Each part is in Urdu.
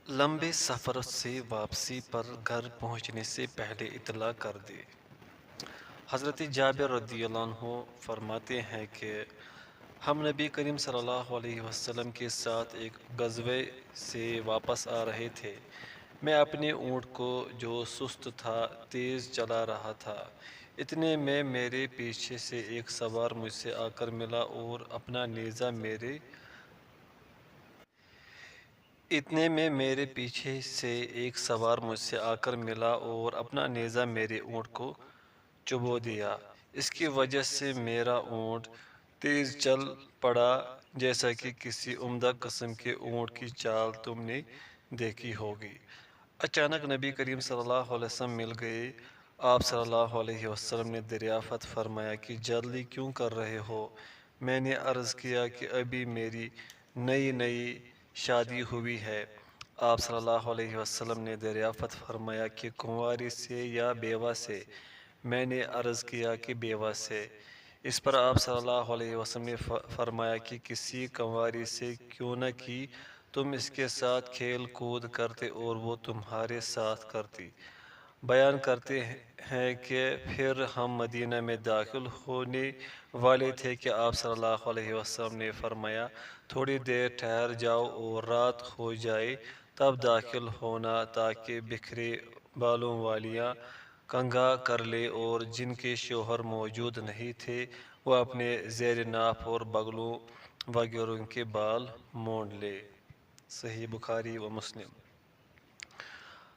لمبے سفر سے واپسی پر گھر پہنچنے سے پہلے اطلاع کر دے۔ حضرت جابر رضی اللہ عنہ فرماتے ہیں کہ ہم نبی کریم صلی اللہ علیہ وسلم کے ساتھ ایک غزوے سے واپس آ رہے تھے۔ میں اپنے اونٹ کو جو سست تھا تیز چلا رہا تھا، اتنے میں میرے پیچھے سے ایک سوار مجھ سے آ کر ملا اور اپنا نیزہ میرے اونٹ کو چبو دیا۔ اس کی وجہ سے میرا اونٹ تیز چل پڑا، جیسا کہ کسی عمدہ قسم کے اونٹ کی چال تم نے دیکھی ہوگی۔ اچانک نبی کریم صلی اللہ علیہ وسلم مل گئے۔ آپ صلی اللہ علیہ وسلم نے دریافت فرمایا کہ جلدی کیوں کر رہے ہو؟ میں نے عرض کیا کہ ابھی میری نئی شادی ہوئی ہے۔ آپ صلی اللہ علیہ وسلم نے دریافت فرمایا کہ کنواری سے یا بیوہ سے؟ میں نے عرض کیا کہ بیوہ سے۔ اس پر آپ صلی اللہ علیہ وسلم نے فرمایا کہ کسی کنواری سے کیوں نہ کی تم اس کے ساتھ کھیل کود کرتے اور وہ تمہارے ساتھ کرتی۔ بیان کرتے ہیں کہ پھر ہم مدینہ میں داخل ہونے والے تھے کہ آپ صلی اللہ علیہ وسلم نے فرمایا تھوڑی دیر ٹھہر جاؤ اور رات ہو جائے تب داخل ہونا، تاکہ بکھرے بالوں والیاں کنگھا کر لے اور جن کے شوہر موجود نہیں تھے وہ اپنے زیر ناف اور بغلوں وغیرہ کے بال مونڈ لے۔ صحیح بخاری و مسلم۔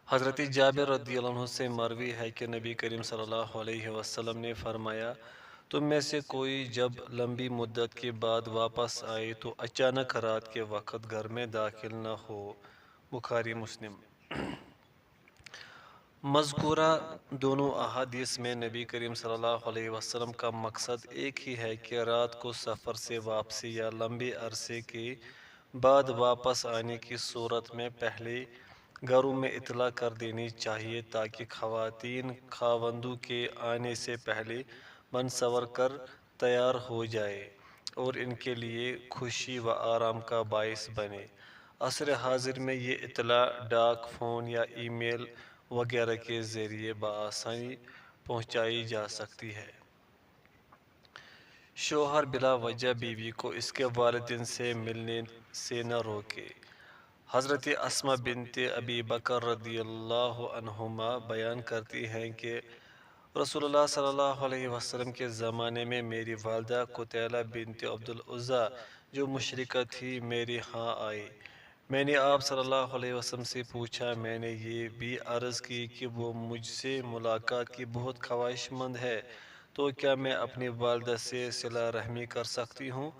حضرت جابر رضی اللہ عنہ سے مروی ہے کہ نبی کریم صلی اللہ علیہ وسلم نے فرمایا تم میں سے کوئی جب لمبی مدت کے بعد واپس آئے تو اچانک رات کے وقت گھر میں داخل نہ ہو۔ بخاری مسلم۔ مذکورہ دونوں احادیث میں نبی کریم صلی اللہ علیہ وسلم کا مقصد ایک ہی ہے کہ رات کو سفر سے واپسی یا لمبے عرصے کے بعد واپس آنے کی صورت میں پہلے گھروں میں اطلاع کر دینی چاہیے، تاکہ خواتین خاوندوں کے آنے سے پہلے بن سور کر تیار ہو جائیں اور ان کے لیے خوشی و آرام کا باعث بنے۔ عصر حاضر میں یہ اطلاع ڈاک، فون یا ای میل وغیرہ کے ذریعے بآسانی پہنچائی جا سکتی ہے۔ شوہر بلا وجہ بیوی کو اس کے والدین سے ملنے سے نہ روکے۔ حضرت اسماء بنت ابی بکر رضی اللہ عنہما بیان کرتی ہیں کہ رسول اللہ صلی اللہ علیہ وسلم کے زمانے میں میری والدہ قتیلہ بنت عبد العزیٰ جو مشرکہ تھی میرے ہاں آئی۔ میں نے آپ صلی اللہ علیہ وسلم سے پوچھا، میں نے یہ بھی عرض کی کہ وہ مجھ سے ملاقات کی بہت خواہش مند ہے، تو کیا میں اپنی والدہ سے صلہ رحمی کر سکتی ہوں؟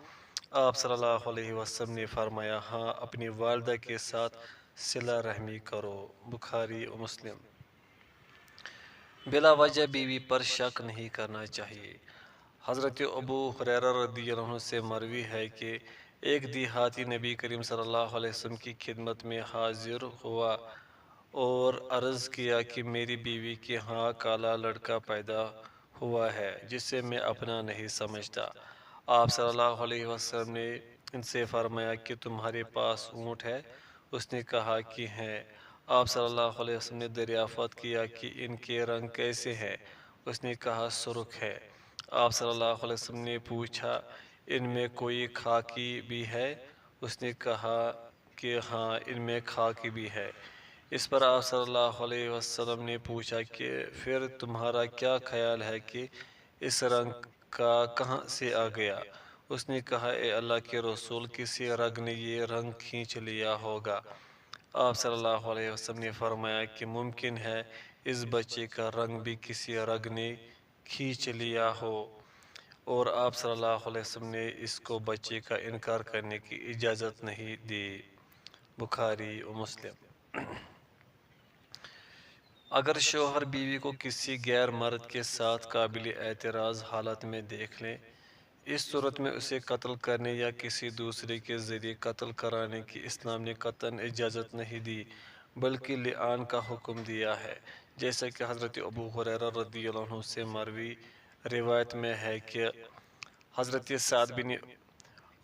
آپ صلی اللہ علیہ وسلم نے فرمایا ہاں، اپنی والدہ کے ساتھ صلہ رحمی کرو۔ بخاری و مسلم۔ بلا وجہ بیوی پر شک نہیں کرنا چاہیے۔ حضرت ابو ہریرہ رضی اللہ عنہ سے مروی ہے کہ ایک دیہاتی نبی کریم صلی اللہ علیہ وسلم کی خدمت میں حاضر ہوا اور عرض کیا کہ میری بیوی کے ہاں کالا لڑکا پیدا ہوا ہے جسے میں اپنا نہیں سمجھتا۔ آپ صلی اللہ علیہ وسلم نے ان سے فرمایا کہ تمہارے پاس اونٹ ہے؟ اس نے کہا کہ ہیں۔ آپ صلی اللہ علیہ وسلم نے دریافت کیا کہ ان کے رنگ کیسے ہیں؟ اس نے کہا سرخ ہے۔ آپ صلی اللہ علیہ وسلم نے پوچھا ان میں کوئی خاکی بھی ہے؟ اس نے کہا کہ ہاں، ان میں خاکی بھی ہے۔ اس پر آپ صلی اللہ علیہ وسلم نے پوچھا کہ پھر تمہارا کیا خیال ہے کہ اس رنگ کا کہاں سے آ گیا؟ اس نے کہا اے اللہ کے رسول، کسی رگ نے یہ رنگ کھینچ لیا ہوگا۔ آپ صلی اللہ علیہ وسلم نے فرمایا کہ ممکن ہے اس بچے کا رنگ بھی کسی رگ نے کھینچ لیا ہو، اور آپ صلی اللہ علیہ وسلم نے اس کو بچے کا انکار کرنے کی اجازت نہیں دی۔ بخاری و مسلم۔ اگر شوہر بیوی کو کسی غیر مرد کے ساتھ قابل اعتراض حالت میں دیکھ لیں، اس صورت میں اسے قتل کرنے یا کسی دوسرے کے ذریعے قتل کرانے کی اسلام نے قطعاً اجازت نہیں دی، بلکہ لعان کا حکم دیا ہے، جیسا کہ حضرت ابو ہریرہ رضی اللہ عنہ سے مروی روایت میں ہے کہ حضرت سعد بن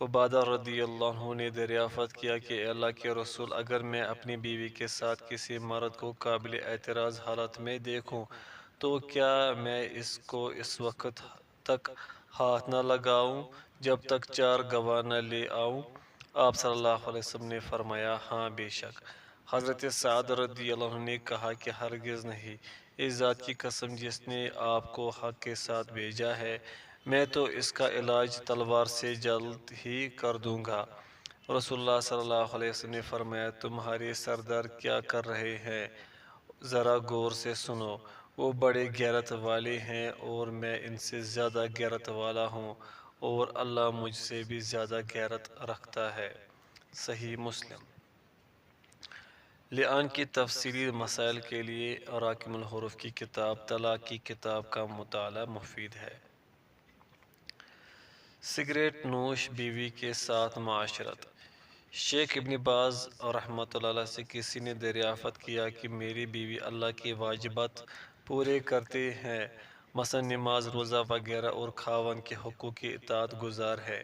عبادہ رضی اللہ عنہ نے دریافت کیا کہ اے اللہ کے رسول، اگر میں اپنی بیوی کے ساتھ کسی مرد کو قابل اعتراض حالت میں دیکھوں تو کیا میں اس کو اس وقت تک ہاتھ نہ لگاؤں جب تک 4 گواہ نہ لے آؤں؟ آپ صلی اللہ علیہ وسلم نے فرمایا ہاں بے شک۔ حضرت سعد رضی اللہ عنہ نے کہا کہ ہرگز نہیں، اس ذات کی قسم جس نے آپ کو حق کے ساتھ بھیجا ہے، میں تو اس کا علاج تلوار سے جلد ہی کر دوں گا۔ رسول اللہ صلی اللہ علیہ وسلم نے فرمایا تمہارے سردار کیا کر رہے ہیں، ذرا غور سے سنو، وہ بڑے غیرت والے ہیں اور میں ان سے زیادہ غیرت والا ہوں، اور اللہ مجھ سے بھی زیادہ غیرت رکھتا ہے۔ صحیح مسلم۔ لعان کی تفصیلی مسائل کے لیے راکم الحروف کی کتاب طلاق کی کتاب کا مطالعہ مفید ہے۔ سگریٹ نوش بیوی کے ساتھ معاشرت۔ شیخ ابن باز رحمۃ اللہ علیہ سے کسی نے دریافت کیا کہ میری بیوی اللہ کے واجبات پورے کرتے ہیں، مثلا نماز، روزہ وغیرہ، اور خاوند کے حقوق کی اطاعت گزار ہے،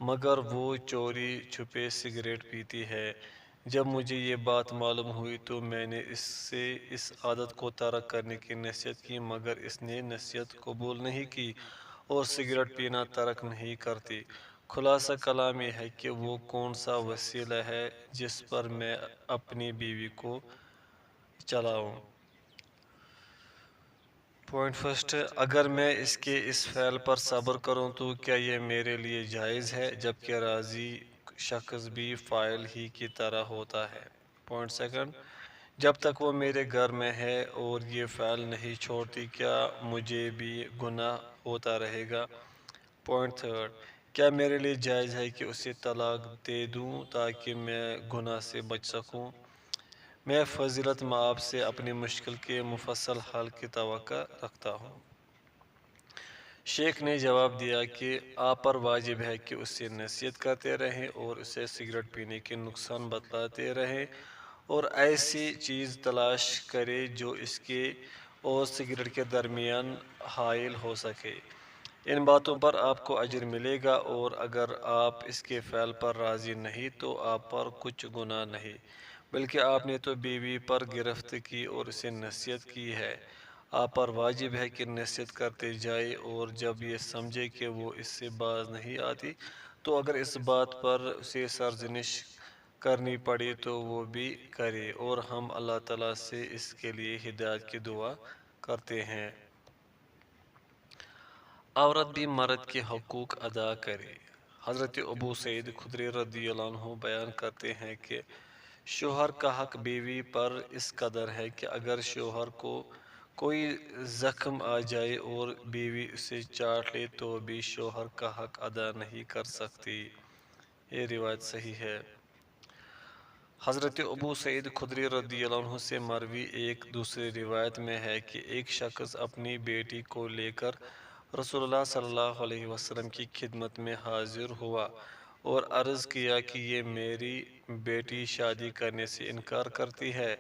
مگر وہ چوری چھپے سگریٹ پیتی ہے۔ جب مجھے یہ بات معلوم ہوئی تو میں نے اس سے اس عادت کو ترک کرنے کی نصیحت کی، مگر اس نے نصیحت قبول نہیں کی اور سگریٹ پینا ترک نہیں کرتی۔ خلاصہ کلام یہ ہے کہ وہ کون سا وسیلہ ہے جس پر میں اپنی بیوی کو چلاؤں۔ پوائنٹ فرسٹ، اگر میں اس کے اس فعل پر صبر کروں تو کیا یہ میرے لیے جائز ہے، جبکہ راضی شخص بھی فاعل ہی کی طرح ہوتا ہے۔ پوائنٹ سیکنڈ، جب تک وہ میرے گھر میں ہے اور یہ فعل نہیں چھوڑتی کیا مجھے بھی گناہ ہوتا رہے گا۔ پوائنٹ تھرڈ، کیا میرے لیے جائز ہے کہ اسے طلاق دے دوں تاکہ میں گناہ سے بچ سکوں۔ میں فضیلت مآب سے اپنی مشکل کے مفصل حل کی توقع رکھتا ہوں۔ شیخ نے جواب دیا کہ آپ پر واجب ہے کہ اسے نصیحت کرتے رہیں اور اسے سگریٹ پینے کے نقصان بتلاتے رہیں اور ایسی چیز تلاش کرے جو اس کے اور سگریٹ کے درمیان حائل ہو سکے۔ ان باتوں پر آپ کو اجر ملے گا، اور اگر آپ اس کے فعل پر راضی نہیں تو آپ پر کچھ گناہ نہیں، بلکہ آپ نے تو بیوی پر گرفت کی اور اسے نصیحت کی ہے۔ آپ پر واجب ہے کہ نصیحت کرتے جائے، اور جب یہ سمجھے کہ وہ اس سے باز نہیں آتی تو اگر اس بات پر اسے سرزنش کرنی پڑے تو وہ بھی کرے، اور ہم اللہ تعالیٰ سے اس کے لیے ہدایت کی دعا کرتے ہیں۔ عورت بھی مرد کے حقوق ادا کرے۔ حضرت ابو سعید خدری رضی اللہ عنہ بیان کرتے ہیں کہ شوہر کا حق بیوی پر اس قدر ہے کہ اگر شوہر کو کوئی زخم آ جائے اور بیوی اسے چاٹ لے تو بھی شوہر کا حق ادا نہیں کر سکتی۔ یہ روایت صحیح ہے۔ حضرت ابو سعید خدری رضی اللہ عنہ سے مروی ایک دوسری روایت میں ہے کہ ایک شخص اپنی بیٹی کو لے کر رسول اللہ صلی اللہ علیہ وسلم کی خدمت میں حاضر ہوا اور عرض کیا کہ یہ میری بیٹی شادی کرنے سے انکار کرتی ہے۔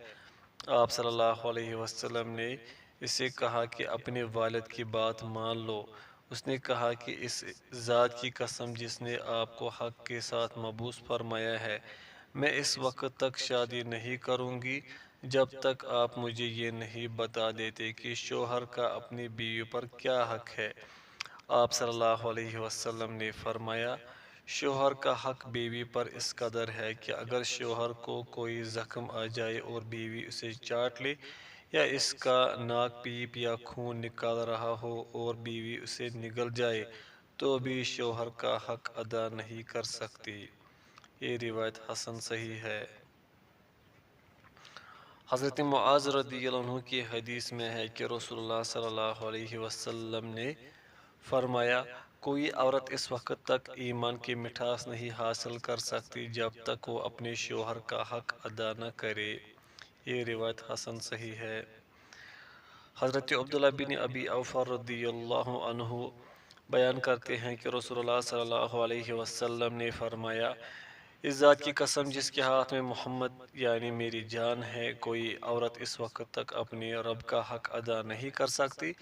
آپ صلی اللہ علیہ وسلم نے اسے کہا کہ اپنے والد کی بات مان لو۔ اس نے کہا کہ اس ذات کی قسم جس نے آپ کو حق کے ساتھ مبعوث فرمایا ہے، میں اس وقت تک شادی نہیں کروں گی جب تک آپ مجھے یہ نہیں بتا دیتے کہ شوہر کا اپنی بیوی پر کیا حق ہے۔ آپ صلی اللہ علیہ وسلم نے فرمایا، شوہر کا حق بیوی پر اس قدر ہے کہ اگر شوہر کو کوئی زخم آ جائے اور بیوی اسے چاٹ لے یا اس کا ناک پیپ یا خون نکال رہا ہو اور بیوی اسے نگل جائے تو بھی شوہر کا حق ادا نہیں کر سکتی۔ یہ روایت حسن صحیح ہے۔ حضرت معاذ رضی اللہ عنہ کی حدیث میں ہے کہ رسول اللہ صلی اللہ علیہ وسلم نے فرمایا، کوئی عورت اس وقت تک ایمان کی مٹھاس نہیں حاصل کر سکتی جب تک وہ اپنے شوہر کا حق ادا نہ کرے۔ یہ روایت حسن صحیح ہے۔ حضرت عبداللہ بن ابی اوفا رضی اللہ عنہ بیان کرتے ہیں کہ رسول اللہ صلی اللہ علیہ وسلم نے فرمایا، اس ذات کی قسم جس کے ہاتھ میں محمد یعنی میری جان ہے، کوئی عورت اس وقت تک اپنے رب کا حق ادا نہیں کر سکتی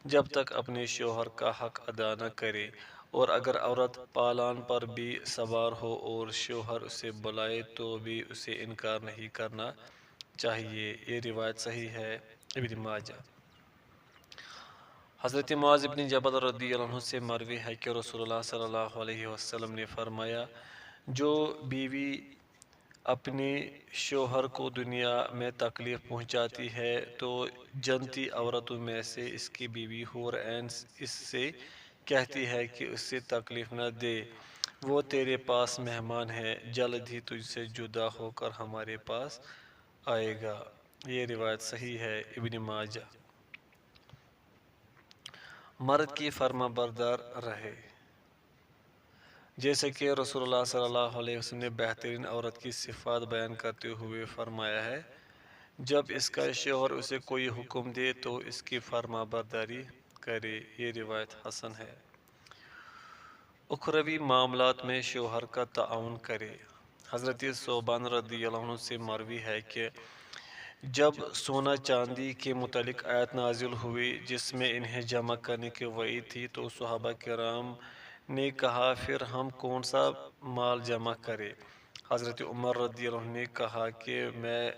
جب تک اپنے شوہر کا حق ادا نہ کرے، اور اگر عورت پالان پر بھی سوار ہو اور شوہر اسے بلائے تو بھی اسے انکار نہیں کرنا چاہیے۔ یہ روایت صحیح ہے، ابن ماجہ۔ حضرت معاذ بن جبل رضی اللہ عنہ سے مروی ہے کہ رسول اللہ صلی اللہ علیہ وسلم نے فرمایا، جو بیوی اپنے شوہر کو دنیا میں تکلیف پہنچاتی ہے تو جنتی عورتوں میں سے اس کی بیوی حور عین اس سے کہتی ہے کہ اس سے تکلیف نہ دے، وہ تیرے پاس مہمان ہے، جلد ہی تجھ سے جدا ہو کر ہمارے پاس آئے گا۔ یہ روایت صحیح ہے، ابن ماجہ۔ مرد کی فرما بردار رہے۔ جیسے کہ رسول اللہ صلی اللہ علیہ وسلم نے بہترین عورت کی صفات بیان کرتے ہوئے فرمایا ہے، جب اس کا شوہر اسے کوئی حکم دے تو اس کی فرما برداری کرے۔ یہ روایت حسن ہے۔ اخروی معاملات میں شوہر کا تعاون کرے۔ حضرت ثوبان رضی اللہ عنہ سے مروی ہے کہ جب سونا چاندی کے متعلق آیت نازل ہوئی جس میں انہیں جمع کرنے کی وعید تھی تو صحابہ کرام نے کہا، پھر ہم کون سا مال جمع کریں؟ حضرت عمر رضی اللہ عنہ نے کہا کہ میں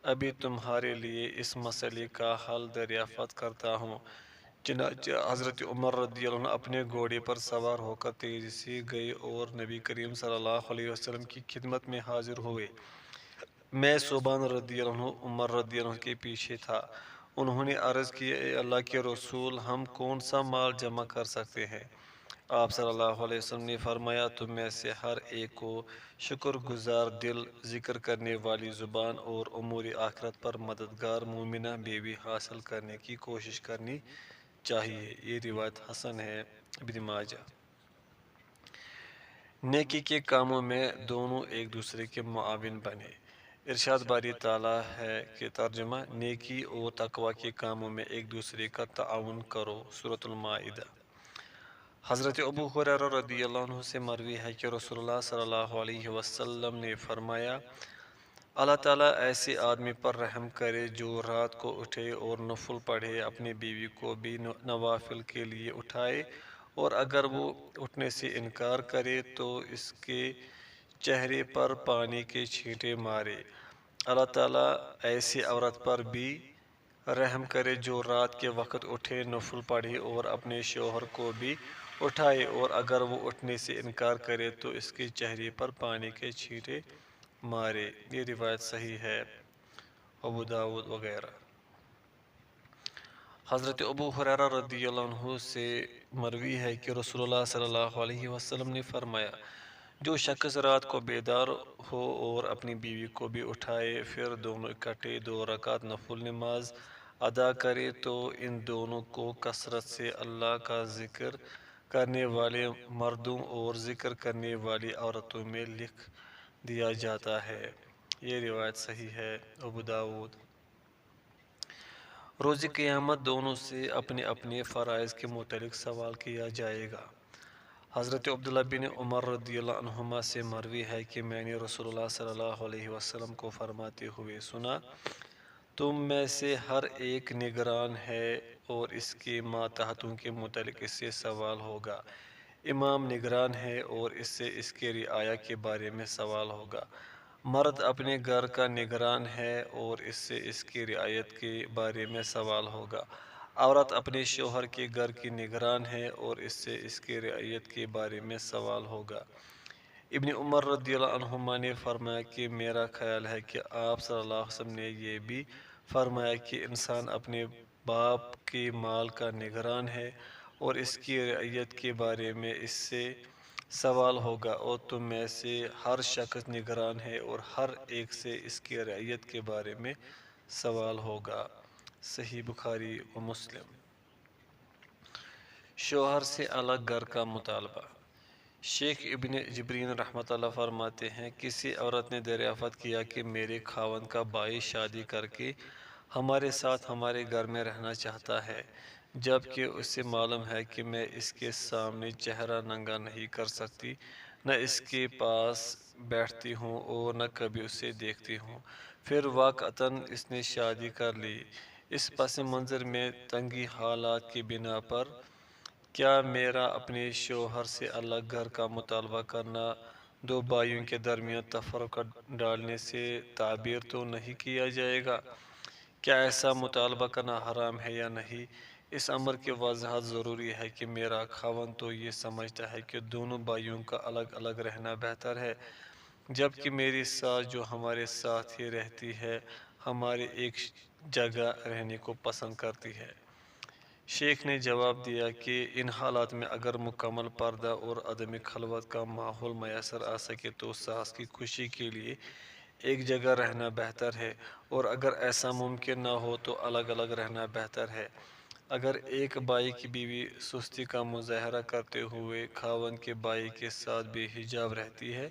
ابھی تمہارے لیے اس مسئلے کا حل دریافت کرتا ہوں۔ چنانچہ حضرت عمر رضی اللہ عنہ اپنے گھوڑے پر سوار ہو کر تیزی سے گئے اور نبی کریم صلی اللہ علیہ وسلم کی خدمت میں حاضر ہوئے۔ میں ثوبان رضی اللہ عنہ عمر رضی اللہ عنہ کے پیچھے تھا۔ انہوں نے عرض کی، اے اللہ کے رسول، ہم کون سا مال جمع کر سکتے ہیں؟ آپ صلی اللہ علیہ وسلم نے فرمایا، تم میں سے ہر ایک کو شکر گزار دل، ذکر کرنے والی زبان اور امور آخرت پر مددگار مومنہ بیوی حاصل کرنے کی کوشش کرنی چاہیے۔ یہ روایت حسن ہے، ابن ماجہ۔ نیکی کے کاموں میں دونوں ایک دوسرے کے معاون بنے۔ ارشاد باری تعالیٰ ہے کہ ترجمہ، نیکی اور تقوی کے کاموں میں ایک دوسرے کا تعاون کرو، سورۃ المائدہ۔ حضرت ابو ہریرہ رضی اللہ عنہ سے مروی ہے کہ رسول اللہ صلی اللہ علیہ وسلم نے فرمایا، اللہ تعالیٰ ایسے آدمی پر رحم کرے جو رات کو اٹھے اور نفل پڑھے، اپنی بیوی کو بھی نوافل کے لیے اٹھائے، اور اگر وہ اٹھنے سے انکار کرے تو اس کے چہرے پر پانی کے چھینٹے مارے۔ اللہ تعالیٰ ایسی عورت پر بھی رحم کرے جو رات کے وقت اٹھے، نفل پڑھے اور اپنے شوہر کو بھی اٹھائے، اور اگر وہ اٹھنے سے انکار کرے تو اس کے چہرے پر پانی کے چھینٹے مارے۔ یہ روایت صحیح ہے، ابو داؤد وغیرہ۔ حضرت ابو ہریرہ رضی اللہ عنہ سے مروی ہے کہ رسول اللہ صلی اللہ علیہ وسلم نے فرمایا، جو شخص رات کو بیدار ہو اور اپنی بیوی کو بھی اٹھائے، پھر دونوں اکٹھے 2 رکعت نفل نماز ادا کرے تو ان دونوں کو کثرت سے اللہ کا ذکر کرنے والے مردوں اور ذکر کرنے والی عورتوں میں لکھ دیا جاتا ہے۔ یہ روایت صحیح ہے، ابو داؤد۔ روز قیامت دونوں سے اپنے اپنے فرائض کے متعلق سوال کیا جائے گا۔ حضرت عبداللہ بن عمر رضی اللہ عنہما سے مروی ہے کہ میں نے رسول اللہ صلی اللہ علیہ وسلم کو فرماتے ہوئے سنا، تم میں سے ہر ایک نگران ہے اور اس کے ماتحتوں کے متعلق اس سے سوال ہوگا۔ امام نگران ہے اور اس سے اس کے رعایا کے بارے میں سوال ہوگا۔ مرد اپنے گھر کا نگران ہے اور اس سے اس کی رعایت کے بارے میں سوال ہوگا۔ عورت اپنے شوہر کے گھر کی نگران ہے اور اس سے اس کی رعایت کے بارے میں سوال ہوگا۔ ابن عمر رضی اللہ عنہما نے فرمایا کہ میرا خیال ہے کہ آپ صلی اللہ علیہ وسلم نے یہ بھی فرمایا کہ انسان اپنے باپ کے مال کا نگران ہے اور اس کی رعایت کے بارے میں اس سے سوال ہوگا، اور تم میں سے ہر شخص نگران ہے اور ہر ایک سے اس کی رعایت کے بارے میں سوال ہوگا۔ صحیح بخاری و مسلم۔ شوہر سے الگ گھر کا مطالبہ۔ شیخ ابن جبرین رحمۃ اللہ فرماتے ہیں، کسی عورت نے دریافت کیا کہ میرے خاوند کا بھائی شادی کر کے ہمارے ساتھ ہمارے گھر میں رہنا چاہتا ہے، جبکہ اسے معلوم ہے کہ میں اس کے سامنے چہرہ ننگا نہیں کر سکتی، نہ اس کے پاس بیٹھتی ہوں اور نہ کبھی اسے دیکھتی ہوں۔ پھر واقعتاً اس نے شادی کر لی۔ اس پس منظر میں تنگی حالات کی بنا پر کیا میرا اپنے شوہر سے الگ گھر کا مطالبہ کرنا دو بھائیوں کے درمیان تفرقہ ڈالنے سے تعبیر تو نہیں کیا جائے گا؟ کیا ایسا مطالبہ کرنا حرام ہے یا نہیں؟ اس امر کی وضاحت ضروری ہے کہ میرا خاوند تو یہ سمجھتا ہے کہ دونوں بھائیوں کا الگ الگ رہنا بہتر ہے، جبکہ میری ساس جو ہمارے ساتھ ہی رہتی ہے ہمارے ایک جگہ رہنے کو پسند کرتی ہے۔ شیخ نے جواب دیا کہ ان حالات میں اگر مکمل پردہ اور عدم خلوت کا ماحول میسر آ سکے تو ساس کی خوشی کے لیے ایک جگہ رہنا بہتر ہے، اور اگر ایسا ممکن نہ ہو تو الگ الگ رہنا بہتر ہے۔ اگر ایک بھائی کی بیوی سستی کا مظاہرہ کرتے ہوئے خاوند کے بھائی کے ساتھ بے حجاب رہتی ہے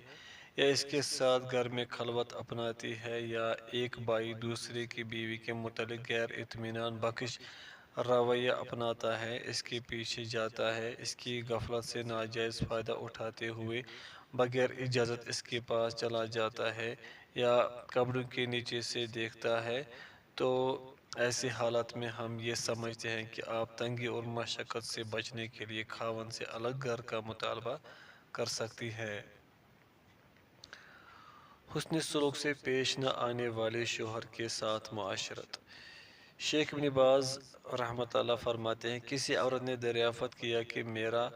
یا اس کے ساتھ گھر میں خلوت اپناتی ہے، یا ایک بھائی دوسرے کی بیوی کے متعلق غیر اطمینان بخش رویہ اپناتا ہے، اس کے پیچھے جاتا ہے، اس کی غفلت سے ناجائز فائدہ اٹھاتے ہوئے بغیر اجازت اس کے پاس چلا جاتا ہے یا کپڑوں کے نیچے سے دیکھتا ہے، تو ایسے حالات میں ہم یہ سمجھتے ہیں کہ آپ تنگی اور مشقت سے بچنے کے لیے خاوند سے الگ گھر کا مطالبہ کر سکتی ہے۔ حسن سلوک سے پیش نہ آنے والے شوہر کے ساتھ معاشرت۔ شیخ ابن باز رحمۃ اللہ فرماتے ہیں، کسی عورت نے دریافت کیا کہ میرا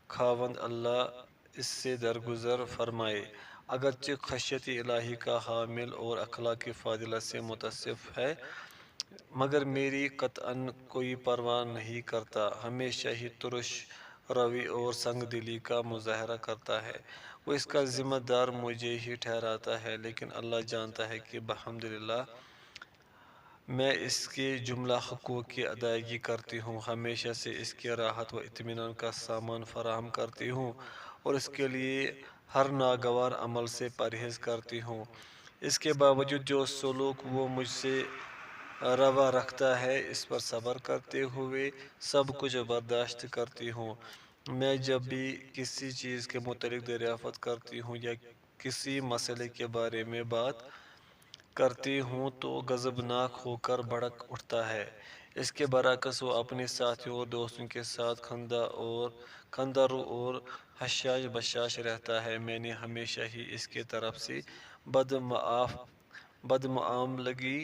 خاوند اللہ اس سے درگزر فرمائے، اگرچہ خشیت الہی کا حامل اور اخلاق فاضلہ سے متصف ہے، مگر میری قطعاً کوئی پرواہ نہیں کرتا، ہمیشہ ہی ترش روی اور سنگ دلی کا مظاہرہ کرتا ہے، وہ اس کا ذمہ دار مجھے ہی ٹھہراتا ہے، لیکن اللہ جانتا ہے کہ بحمدللہ میں اس کے جملہ حقوق کی ادائیگی کرتی ہوں، ہمیشہ سے اس کی راحت و اطمینان کا سامان فراہم کرتی ہوں، اور اس کے لیے ہر ناگوار عمل سے پرہیز کرتی ہوں۔ اس کے باوجود جو سلوک وہ مجھ سے روا رکھتا ہے، اس پر صبر کرتے ہوئے سب کچھ برداشت کرتی ہوں۔ میں جب بھی کسی چیز کے متعلق دریافت کرتی ہوں یا کسی مسئلے کے بارے میں بات کرتی ہوں تو غضبناک ہو کر بھڑک اٹھتا ہے، اس کے برعکس وہ اپنے ساتھیوں اور دوستوں کے ساتھ خندہ رو اور حشاش بشاش رہتا ہے۔ میں نے ہمیشہ ہی اس کی طرف سے بدمعاملگی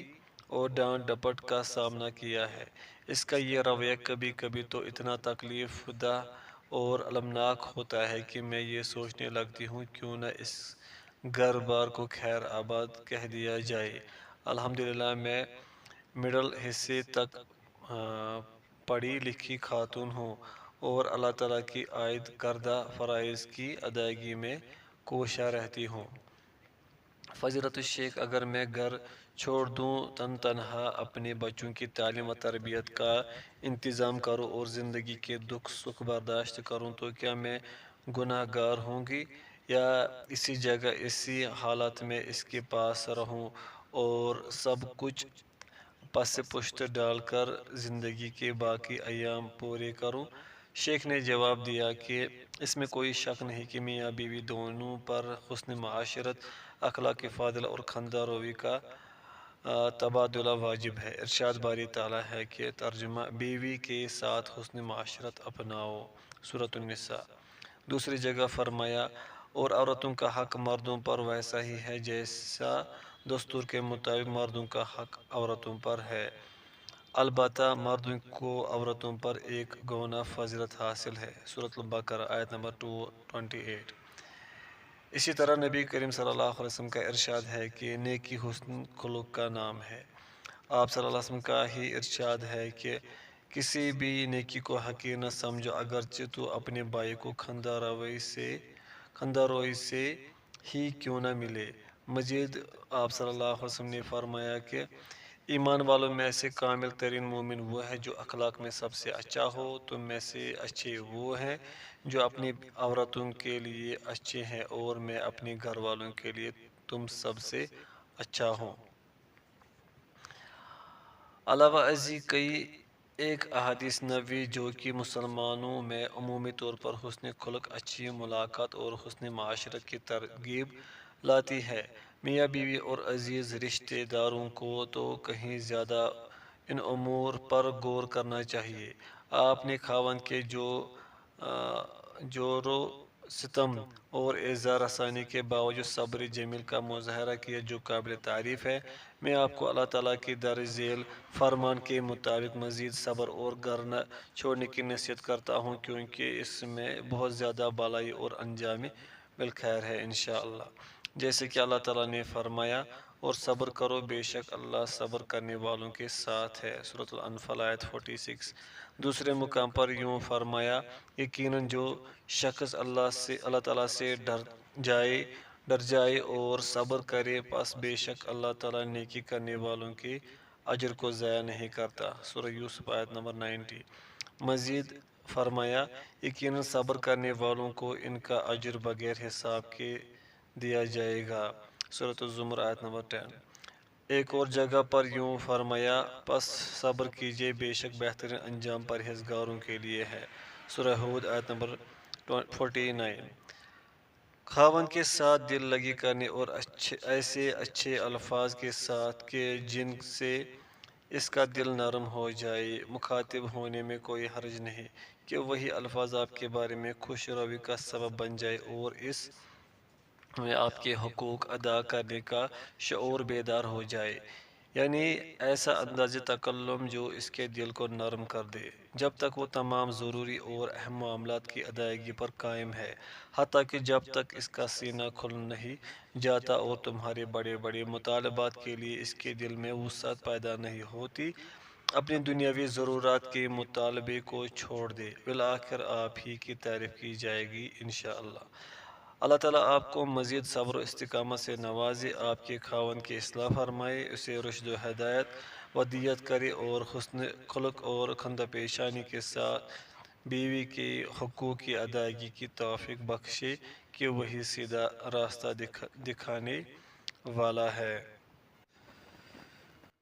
اور ڈانٹ ڈپٹ کا سامنا کیا ہے۔ اس کا یہ رویہ کبھی کبھی تو اتنا تکلیف دہ اور المناک ہوتا ہے کہ میں یہ سوچنے لگتی ہوں کیوں نہ اس گھر بار کو خیر آباد کہہ دیا جائے۔ الحمدللہ میں مڈل حصے تک پڑھی لکھی خاتون ہوں اور اللہ تعالیٰ کی عائد کردہ فرائض کی ادائیگی میں کوشاں رہتی ہوں۔ فضیلت الشیخ، اگر میں گھر چھوڑ دوں تنہا اپنے بچوں کی تعلیم و تربیت کا انتظام کروں اور زندگی کے دکھ سکھ برداشت کروں تو کیا میں گناہ گار ہوں گی، یا اسی جگہ اسی حالت میں اس کے پاس رہوں اور سب کچھ پس پشت ڈال کر زندگی کے باقی ایام پورے کروں؟ شیخ نے جواب دیا کہ اس میں کوئی شک نہیں کہ میاں بیوی دونوں پر حسن معاشرت، اخلاق فاضلہ اور خندہ روی کا تبادلہ واجب ہے۔ ارشاد باری تعالیٰ ہے کہ ترجمہ، بیوی کے ساتھ حسن معاشرت اپناؤ، سورۃ النساء۔ دوسری جگہ فرمایا، اور عورتوں کا حق مردوں پر ویسا ہی ہے جیسا دستور کے مطابق مردوں کا حق عورتوں پر ہے، البتہ مردوں کو عورتوں پر ایک گونا فضیلت حاصل ہے، سورۃ البقرہ آیت نمبر 228۔ اسی طرح نبی کریم صلی اللہ علیہ وسلم کا ارشاد ہے کہ نیکی حسن خلق کا نام ہے۔ آپ صلی اللہ علیہ وسلم کا ہی ارشاد ہے کہ کسی بھی نیکی کو حقیر نہ سمجھو، اگرچہ تو اپنے بھائی کو خندہ روئی سے ہی کیوں نہ ملے۔ مزید آپ صلی اللہ علیہ وسلم نے فرمایا کہ ایمان والوں میں سے کامل ترین مومن وہ ہے جو اخلاق میں سب سے اچھا ہو، تم میں سے اچھے وہ ہیں جو اپنی عورتوں کے لیے اچھے ہیں، اور میں اپنے گھر والوں کے لیے تم سب سے اچھا ہوں۔ علاوہ ازیں کئی ایک احادیث نبوی جو کہ مسلمانوں میں عمومی طور پر حسن خلق، اچھی ملاقات اور حسن معاشرت کی ترغیب لاتی ہے۔ میاں بیوی اور عزیز رشتہ داروں کو تو کہیں زیادہ ان امور پر غور کرنا چاہیے۔ آپ نے خاوند کے جو جورو ستم اور ایزا رسانی کے باوجود صبر جمیل کا مظاہرہ کیا جو قابل تعریف ہے۔ میں آپ کو اللہ تعالیٰ کی درج ذیل فرمان کے مطابق مزید صبر اور گھر نہ چھوڑنے کی نصیحت کرتا ہوں کیونکہ اس میں بہت زیادہ بھلائی اور انجام بالخیر ہے انشاءاللہ۔ جیسے کہ اللہ تعالیٰ نے فرمایا اور صبر کرو بے شک اللہ صبر کرنے والوں کے ساتھ ہے، سورۃ الانفال آیت 46۔ دوسرے مقام پر یوں فرمایا یقیناً جو شخص اللہ تعالیٰ سے ڈر جائے اور صبر کرے پس بے شک اللہ تعالیٰ نیکی کرنے والوں کے اجر کو ضائع نہیں کرتا، سورہ یوسف آیت نمبر 90۔ مزید فرمایا یقیناً صبر کرنے والوں کو ان کا اجر بغیر حساب کے دیا جائے گا، سورۃ الزمر آیت نمبر 10۔ ایک اور جگہ پر یوں فرمایا پس صبر کیجئے بے شک بہترین انجام پرہیزگاروں کے لیے ہے، سورہ ہود آیت نمبر 49۔ خاوند کے ساتھ دل لگی کرنے اور ایسے اچھے الفاظ کے ساتھ کہ جن سے اس کا دل نرم ہو جائے، مخاطب ہونے میں کوئی حرج نہیں کہ وہی الفاظ آپ کے بارے میں خوش روی کا سبب بن جائے اور اس میں آپ کے حقوق ادا کرنے کا شعور بیدار ہو جائے، یعنی ایسا انداز تکلم جو اس کے دل کو نرم کر دے جب تک وہ تمام ضروری اور اہم معاملات کی ادائیگی پر قائم ہے، حتیٰ کہ جب تک اس کا سینہ کھل نہیں جاتا اور تمہارے بڑے بڑے مطالبات کے لیے اس کے دل میں وسعت پیدا نہیں ہوتی۔ اپنی دنیاوی ضرورات کے مطالبے کو چھوڑ دے، بالآخر آپ ہی کی تعریف کی جائے گی انشاءاللہ۔ اللہ تعالیٰ آپ کو مزید صبر و استقامت سے نوازے، آپ کے خاوند کی اصلاح فرمائے، اسے رشد و ہدایت ودیت کرے اور حسن خلق اور خندہ پیشانی کے ساتھ بیوی کے حقوق کی ادائیگی کی توفیق بخشے کہ وہی سیدھا راستہ دکھانے والا ہے۔